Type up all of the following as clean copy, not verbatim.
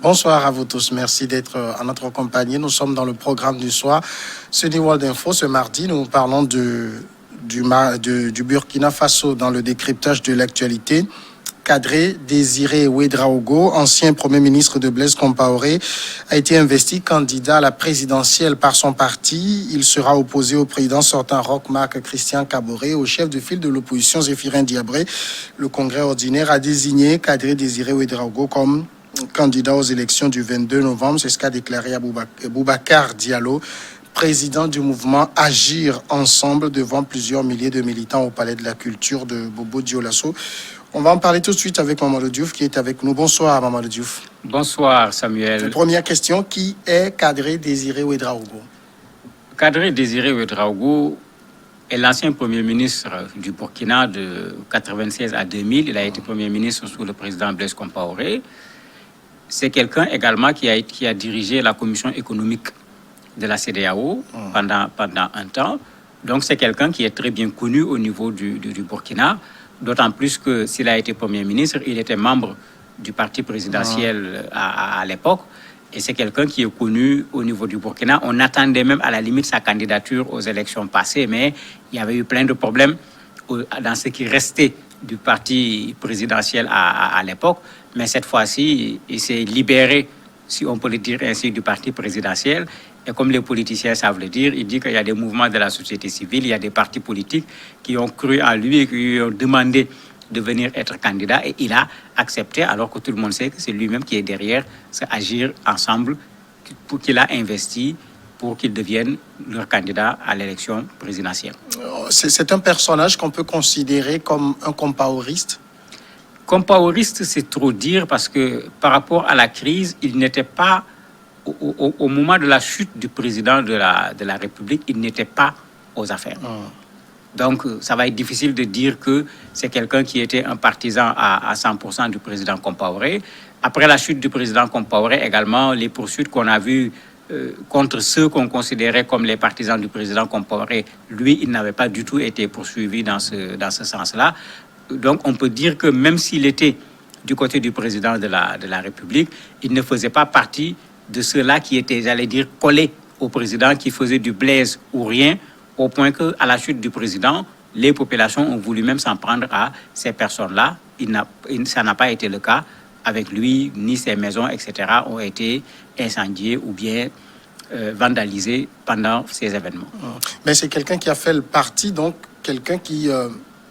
Bonsoir à vous tous. Merci d'être en notre compagnie. Nous sommes dans le programme du soir. Sony World Info, ce mardi, nous parlons du Burkina Faso dans le décryptage de l'actualité. Kadri Désiré Ouédraogo, ancien Premier ministre de Blaise Compaoré, a été investi candidat à la présidentielle par son parti. Il sera opposé au président sortant Roch Marc Christian Kaboré, au chef de file de l'opposition Zéphirin Diabré. Le congrès ordinaire a désigné Kadri Désiré Ouédraogo comme candidat aux élections du 22 novembre. C'est ce qu'a déclaré Boubacar Diallo, président du mouvement Agir Ensemble, devant plusieurs milliers de militants au Palais de la Culture de Bobo Dioulasso. On va en parler tout de suite avec Mamadou Diouf qui est avec nous. Bonsoir Mamadou Diouf. Bonsoir Samuel. Première question, qui est Kadri Désiré Ouédraogo? Kadri Désiré Ouédraogo est l'ancien Premier ministre du Burkina de 1996 à 2000. Il a été Premier ministre sous le président Blaise Compaoré. C'est quelqu'un également qui a dirigé la commission économique de la CEDEAO pendant un temps. Donc c'est quelqu'un qui est très bien connu au niveau du Burkina. D'autant plus que s'il a été Premier ministre, il était membre du parti présidentiel à l'époque. Et c'est quelqu'un qui est connu au niveau du Burkina. On attendait même à la limite sa candidature aux élections passées, mais il y avait eu plein de problèmes dans ce qui restait du parti présidentiel à l'époque. Mais cette fois-ci, il s'est libéré, si on peut le dire ainsi, du parti présidentiel. Et comme les politiciens savent le dire, il dit qu'il y a des mouvements de la société civile, il y a des partis politiques qui ont cru en lui et qui lui ont demandé de venir être candidat. Et il a accepté, alors que tout le monde sait que c'est lui-même qui est derrière ce Agir Ensemble, pour qu'il a investi pour qu'il devienne leur candidat à l'élection présidentielle. C'est un personnage qu'on peut considérer comme un compaoriste? Compaoriste, c'est trop dire parce que par rapport à la crise, il n'était pas... Au moment de la chute du président de la République, il n'était pas aux affaires. Donc, ça va être difficile de dire que c'est quelqu'un qui était un partisan à 100% du président Compaoré. Après la chute du président Compaoré, également, les poursuites qu'on a vues contre ceux qu'on considérait comme les partisans du président Compaoré, lui, il n'avait pas du tout été poursuivi dans ce sens-là. Donc, on peut dire que même s'il était du côté du président de la République, il ne faisait pas partie de ceux-là qui étaient, j'allais dire, collés au président, qui faisaient du Blaise ou rien, au point qu'à la chute du président, les populations ont voulu même s'en prendre à ces personnes-là. Ça n'a pas été le cas avec lui, ni ses maisons, etc., ont été incendiées ou bien vandalisées pendant ces événements. Mais c'est quelqu'un qui a fait le parti, donc quelqu'un qui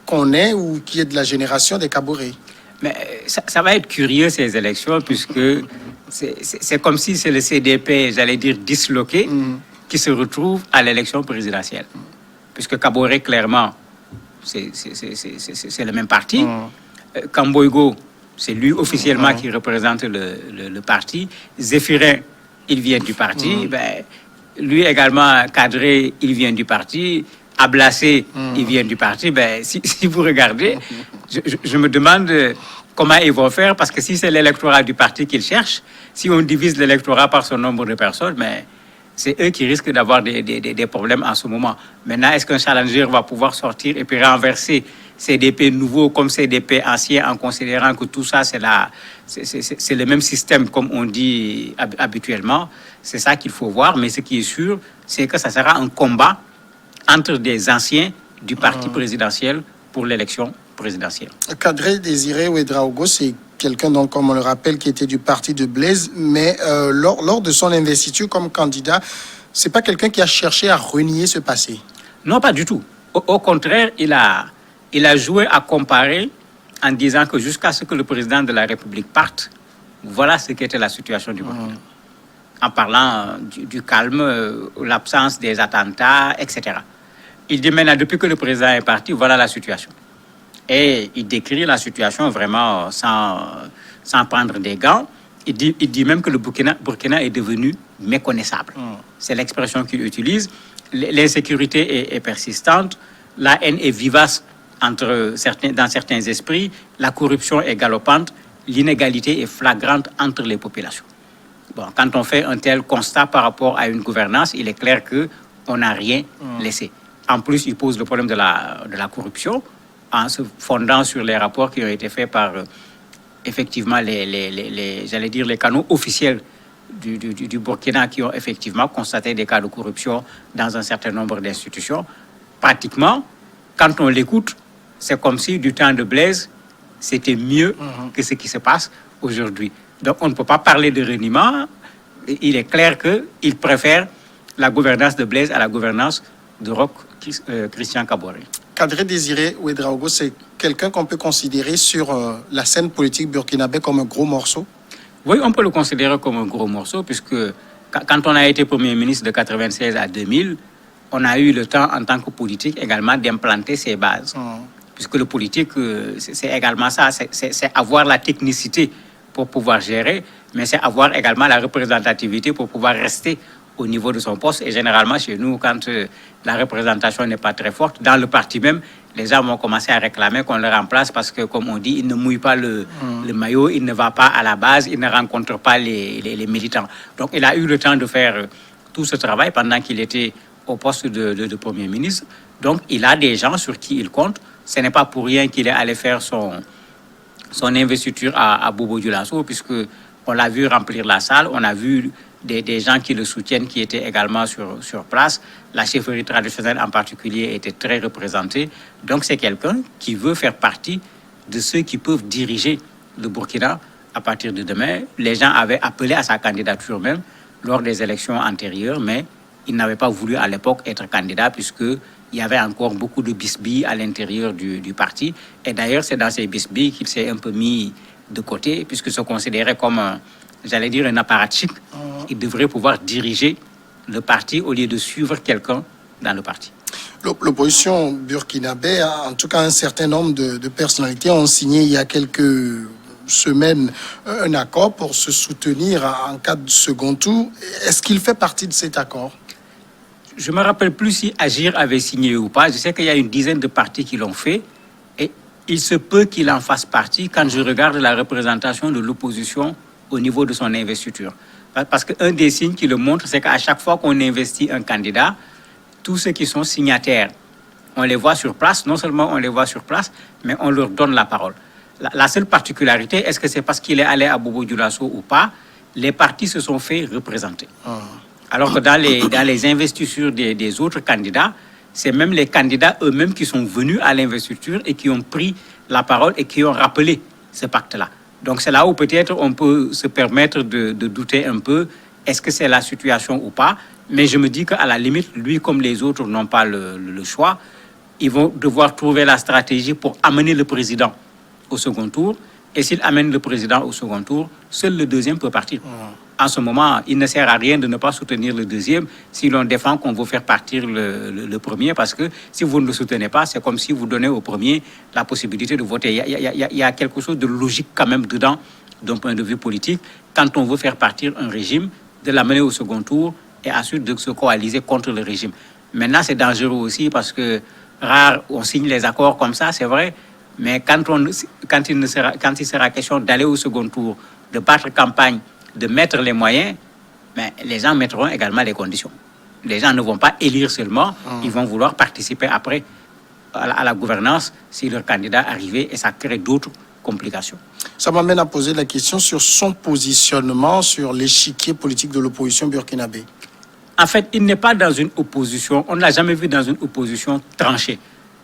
connaît ou qui est de la génération des Kaboré. Mais ça va être curieux, ces élections, puisque c'est comme si c'est le CDP, j'allais dire, disloqué, qui se retrouve à l'élection présidentielle. Puisque Kaboré, clairement, c'est le même parti. Kamboïgo, c'est lui officiellement qui représente le parti. Zéphirin, il vient du parti. Ben, lui également, Kadri, il vient du parti. Ablassé, il vient du parti. Ben, si vous regardez, je me demande comment ils vont faire, parce que si c'est l'électorat du parti qu'ils cherchent, si on divise l'électorat par son nombre de personnes, mais c'est eux qui risquent d'avoir des problèmes en ce moment. Maintenant, est-ce qu'un challenger va pouvoir sortir et puis renverser CDP nouveaux comme CDP anciens, en considérant que tout ça, c'est le même système, comme on dit habituellement? C'est ça qu'il faut voir, mais ce qui est sûr, c'est que ça sera un combat entre des anciens du parti présidentiel pour l'élection présidentielle. Kadri Désiré Ouédraogo, c'est quelqu'un, donc, comme on le rappelle, qui était du parti de Blaise, mais lors de son investiture comme candidat, c'est pas quelqu'un qui a cherché à renier ce passé. Non, pas du tout. Au contraire, il a joué à comparer en disant que jusqu'à ce que le président de la République parte, voilà ce qu'était la situation du Burkina. En parlant du calme, l'absence des attentats, etc. Il dit maintenant, depuis que le président est parti, voilà la situation. Et il décrit la situation vraiment sans prendre des gants. Il dit même que le Burkina est devenu méconnaissable. C'est l'expression qu'il utilise. L'insécurité est persistante. La haine est vivace dans certains esprits. La corruption est galopante. L'inégalité est flagrante entre les populations. Bon, quand on fait un tel constat par rapport à une gouvernance, il est clair qu'on n'a rien laissé. En plus, il pose le problème de la corruption, en se fondant sur les rapports qui ont été faits par effectivement j'allais dire les canaux officiels du Burkina qui ont effectivement constaté des cas de corruption dans un certain nombre d'institutions. Pratiquement, quand on l'écoute, c'est comme si du temps de Blaise, c'était mieux que ce qui se passe aujourd'hui. Donc on ne peut pas parler de reniement. Il est clair qu'il préfère la gouvernance de Blaise à la gouvernance de Roch Christian Kaboré. Kadri Désiré Ouédraogo, c'est quelqu'un qu'on peut considérer sur la scène politique burkinabé comme un gros morceau? Oui, on peut le considérer comme un gros morceau, puisque quand on a été Premier ministre de 1996 à 2000, on a eu le temps, en tant que politique, également d'implanter ses bases. Puisque le politique, c'est également ça, c'est avoir la technicité pour pouvoir gérer, mais c'est avoir également la représentativité pour pouvoir rester au niveau de son poste. Et généralement, chez nous, quand la représentation n'est pas très forte, dans le parti même, les gens vont commencer à réclamer qu'on le remplace parce que, comme on dit, il ne mouille pas le maillot, il ne va pas à la base, il ne rencontre pas les militants. Donc, il a eu le temps de faire tout ce travail pendant qu'il était au poste de Premier ministre. Donc, il a des gens sur qui il compte. Ce n'est pas pour rien qu'il est allé faire son investiture à Bobo Dioulasso, puisque on l'a vu remplir la salle, on a vu des gens qui le soutiennent, qui étaient également sur place. La chefferie traditionnelle en particulier était très représentée. Donc c'est quelqu'un qui veut faire partie de ceux qui peuvent diriger le Burkina à partir de demain. Les gens avaient appelé à sa candidature même lors des élections antérieures, mais il n'avait pas voulu à l'époque être candidat puisqu'il y avait encore beaucoup de bisbilles à l'intérieur du parti. Et d'ailleurs, c'est dans ces bisbilles qu'il s'est un peu mis de côté, puisqu'il se considérait comme, j'allais dire, un apparatchik. Il devrait pouvoir diriger le parti au lieu de suivre quelqu'un dans le parti. L'opposition burkinabé, en tout cas un certain nombre de personnalités ont signé il y a quelques semaines un accord pour se soutenir en cas de second tour. Est-ce qu'il fait partie de cet accord? Je ne me rappelle plus si Agir avait signé ou pas. Je sais qu'il y a une dizaine de partis qui l'ont fait. Et il se peut qu'il en fasse partie quand je regarde la représentation de l'opposition au niveau de son investiture. Parce qu'un des signes qui le montre, c'est qu'à chaque fois qu'on investit un candidat, tous ceux qui sont signataires, on les voit sur place. Non seulement on les voit sur place, mais on leur donne la parole. La seule particularité, est-ce que c'est parce qu'il est allé à Bobo Dioulasso ou pas? Les partis se sont fait représenter. Alors que dans les investitures des autres candidats, c'est même les candidats eux-mêmes qui sont venus à l'investiture et qui ont pris la parole et qui ont rappelé ce pacte-là. Donc c'est là où peut-être on peut se permettre de douter un peu, est-ce que c'est la situation ou pas? Mais je me dis qu'à la limite, lui comme les autres n'ont pas le choix, ils vont devoir trouver la stratégie pour amener le président au second tour. Et s'il amène le président au second tour, seul le deuxième peut partir. En ce moment, il ne sert à rien de ne pas soutenir le deuxième si l'on défend qu'on veut faire partir le premier, parce que si vous ne le soutenez pas, c'est comme si vous donnez au premier la possibilité de voter. Il y a quelque chose de logique quand même dedans, d'un point de vue politique, quand on veut faire partir un régime, de l'amener au second tour et ensuite de se coaliser contre le régime. Maintenant, c'est dangereux aussi parce que rare, on signe les accords comme ça, c'est vrai, mais quand il sera question d'aller au second tour, de battre campagne, de mettre les moyens, mais les gens mettront également les conditions. Les gens ne vont pas élire seulement, ils vont vouloir participer après à la gouvernance si leur candidat arrivait, et ça crée d'autres complications. Ça m'amène à poser la question sur son positionnement sur l'échiquier politique de l'opposition burkinabé. En fait, il n'est pas dans une opposition, on ne l'a jamais vu dans une opposition tranchée.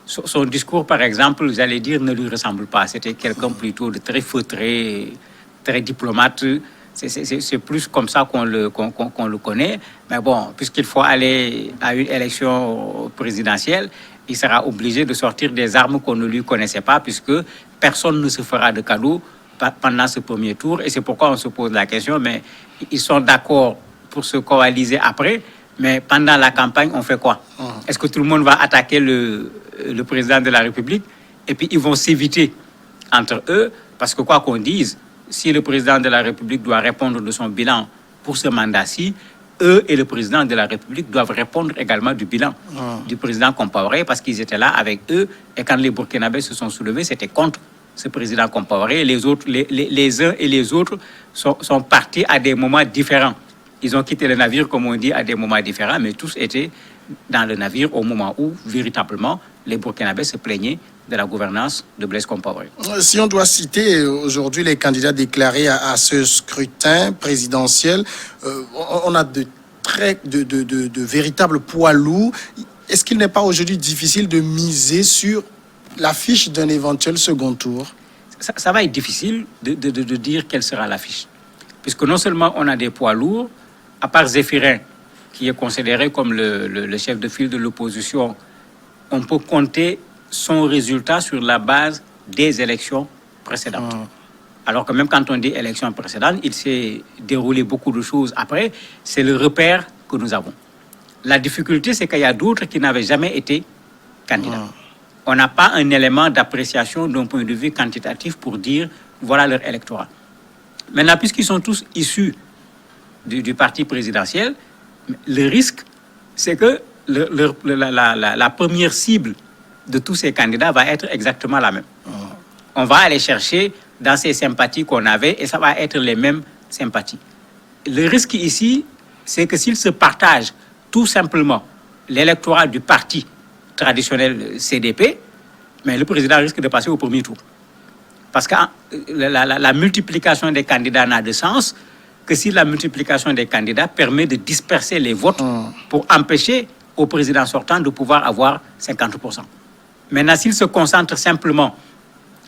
Son discours, par exemple, j'allais dire, ne lui ressemble pas. C'était quelqu'un plutôt de très feutré, très diplomate. C'est plus comme ça qu'on le connaît. Mais bon, puisqu'il faut aller à une élection présidentielle, il sera obligé de sortir des armes qu'on ne lui connaissait pas, puisque personne ne se fera de cadeaux pendant ce premier tour. Et c'est pourquoi on se pose la question, mais ils sont d'accord pour se coaliser après, mais pendant la campagne, on fait quoi? Est-ce que tout le monde va attaquer le président de la République? Et puis, ils vont s'éviter entre eux, parce que quoi qu'on dise, si le président de la République doit répondre de son bilan pour ce mandat-ci, eux et le président de la République doivent répondre également du bilan du président Compaoré, parce qu'ils étaient là avec eux, et quand les Burkinabés se sont soulevés, c'était contre ce président Compaoré. Les autres, les uns et les autres sont partis à des moments différents. Ils ont quitté le navire, comme on dit, à des moments différents, mais tous étaient dans le navire au moment où, véritablement, les Burkinabés se plaignaient de la gouvernance de Blaise Compaoré. Si on doit citer aujourd'hui les candidats déclarés à ce scrutin présidentiel, on a de véritables poids lourds. Est-ce qu'il n'est pas aujourd'hui difficile de miser sur l'affiche d'un éventuel second tour? Ça va être difficile de dire quelle sera l'affiche. Puisque non seulement on a des poids lourds, à part Zéphirin, qui est considéré comme le chef de file de l'opposition, on peut compter son résultat sur la base des élections précédentes. Alors que même quand on dit élections précédentes, il s'est déroulé beaucoup de choses après. C'est le repère que nous avons. La difficulté, c'est qu'il y a d'autres qui n'avaient jamais été candidats. On n'a pas un élément d'appréciation d'un point de vue quantitatif pour dire voilà leur électorat. Maintenant, puisqu'ils sont tous issus du parti présidentiel, le risque, c'est que la première cible de tous ces candidats va être exactement la même. On va aller chercher dans ces sympathies qu'on avait et ça va être les mêmes sympathies. Le risque ici, c'est que s'ils se partagent tout simplement l'électorat du parti traditionnel CDP, mais le président risque de passer au premier tour. Parce que la multiplication des candidats n'a de sens que si la multiplication des candidats permet de disperser les votes pour empêcher au président sortant de pouvoir avoir 50%. Maintenant, s'il se concentre simplement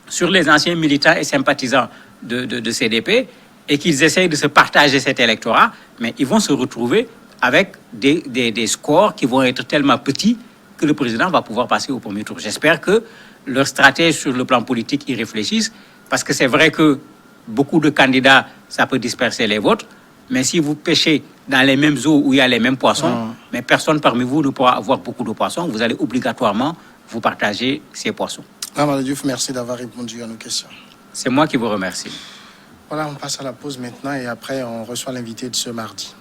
sur les anciens militants et sympathisants de CDP et qu'ils essayent de se partager cet électorat, mais ils vont se retrouver avec des scores qui vont être tellement petits que le président va pouvoir passer au premier tour. J'espère que leurs stratèges sur le plan politique y réfléchissent, parce que c'est vrai que beaucoup de candidats, ça peut disperser les votes, mais si vous pêchez dans les mêmes eaux où il y a les mêmes poissons, mais personne parmi vous ne pourra avoir beaucoup de poissons, vous allez obligatoirement vous partager ces poissons. Amadou Diouf, merci d'avoir répondu à nos questions. C'est moi qui vous remercie. Voilà, on passe à la pause maintenant et après on reçoit l'invité de ce mardi.